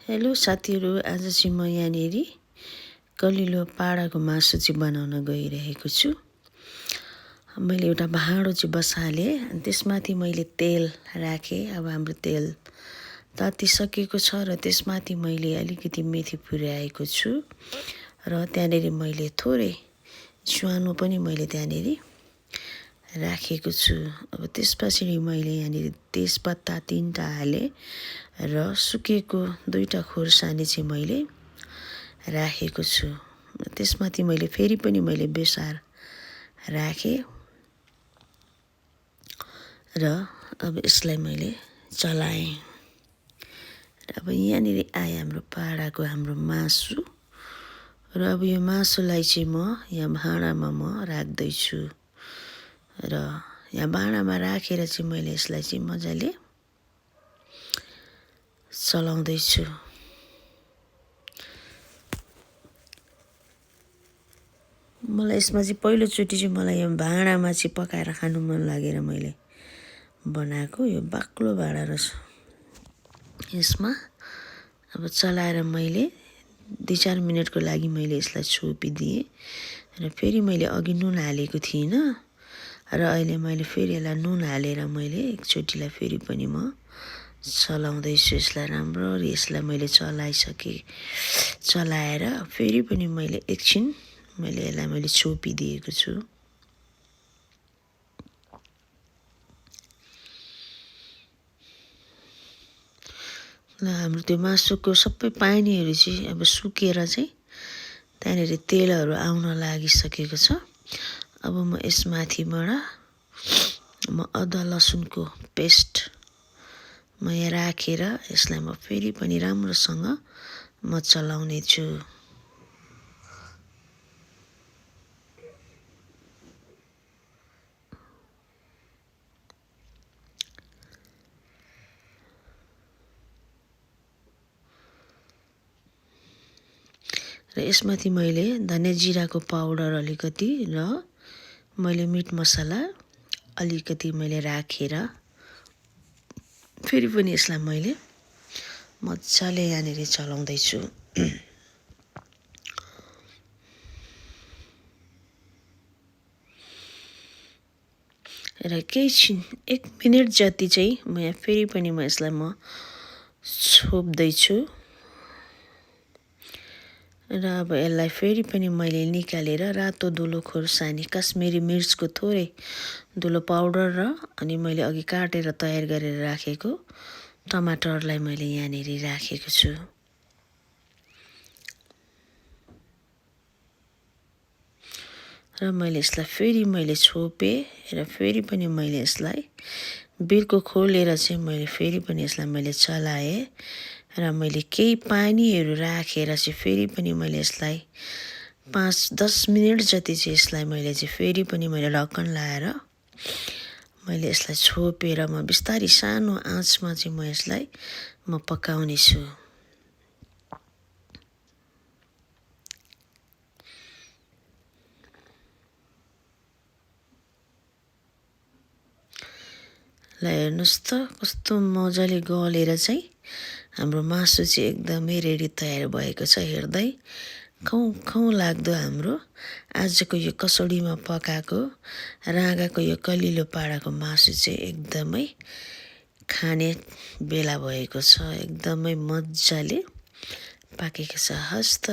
Hello साथीहरू, आज चाहिँ म यहाँनेरि कलिलो पाडाको मासु चाहिँ बनाउन गइरहेको छु। मैले एउटा भाँडो चाहिँ बसालेँ अनि त्यसमाथि मैले तेल राखेँ। अब हाम्रो तेल तातिसकेको छ र त्यसमाथि मैले अलिकति मेथी पुर्याएको छु र त्यहाँनेरि मैले थोरै ज्वानो पनि मैले त्यहाँनेरि राखेको छु। अब त्यसपछि मैले यहाँनेरि तेजपत्ता 3टा हालेँ र सुकेको 2टा खोर्सानी चाहिँ मैले राखेको छु। त्यसमाथि मैले फेरि पनि मैले बेसार राखेँ र अब यसलाई मैले चलाएँ। र अब यहाँनेरि आए हाम्रो पाडाको हाम्रो मासु र अब यो मासुलाई चाहिँ म यहाँ भाँडामा म राख्दैछु र यहाँ भाँडामा राखेर चाहिँ मैले यसलाई चाहिँ मजाले चलाउँदैछु। मलाई यसमा चाहिँ पहिलोचोटि चाहिँ मलाई यो भाँडामा चाहिँ पकाएर खानु मन लागेर मैले बनाएको। यो बाक्लो भाँडा रहेछ। यसमा अब चलाएर मैले 2-4 मिनटको लागि मैले यसलाई छोपिदिएँ र फेरि मैले अघि नुन हालेको थिइनँ र अहिले मैले फेरि यसलाई नुन हालेर मैले एकचोटिलाई फेरि पनि म चलाउँदैछु। यसलाई राम्ररी यसलाई मैले चलाएर फेरि पनि मैले एकछिन मैले यसलाई मैले छोपिदिएको छु। ल हाम्रो त्यो मासुको सबै पानीहरू चाहिँ अब सुकेर चाहिँ त्यहाँनेरि तेलहरू आउन लागिसकेको छ। अब म यसमाथिबाट म अदुवा लसुनको पेस्ट म यहाँ राखेर यसलाई म फेरि पनि राम्रोसँग म चलाउने छु। र यसमाथि मैले धनिया जिराको पाउडर अलिकति र मैले मिट मसला अलिकति मैले राखेर फेरि पनि यसलाई मैले मजाले यहाँनेर चलाउँदैछु। र एकैछिन 1 मिनट जति चाहिँ म यहाँ फेरि पनि म यसलाई म छोप्दैछु र अब यसलाई फेरि पनि मैले निकालेर रातो धुलो खोर्सानी काश्मिरी मिर्चको थोरै धुलो पाउडर र अनि मैले अघि काटेर तयार गरेर राखेको टमाटरलाई मैले यहाँनेर राखेको छु। र मैले यसलाई फेरि मैले छोपेँ र फेरि पनि मैले यसलाई बिर्को खोलेर चाहिँ मैले फेरि पनि यसलाई मैले चलाएँ र मैले केही पानीहरू राखेर चाहिँ फेरि पनि मैले यसलाई 5-10 मिनट जति चाहिँ यसलाई मैले चाहिँ फेरि पनि मैले ढक्कन लाएर मैले यसलाई छोपेर म बिस्तारै सानो आँचमा चाहिँ म यसलाई म पकाउने छु। ल हेर्नुहोस् त कस्तो मजाले गलेर चाहिँ हाम्रो मासु चाहिँ एकदमै रेडी तयार भएको छ। हेर्दै खाउँ खाउँ लाग्दो हाम्रो आजको यो कसौडीमा पकाएको राँगाको यो कलिलो पाडाको मासु चाहिँ एकदमै खाने बेला भएको छ। एकदमै मजाले पाकेको छ। हस् त।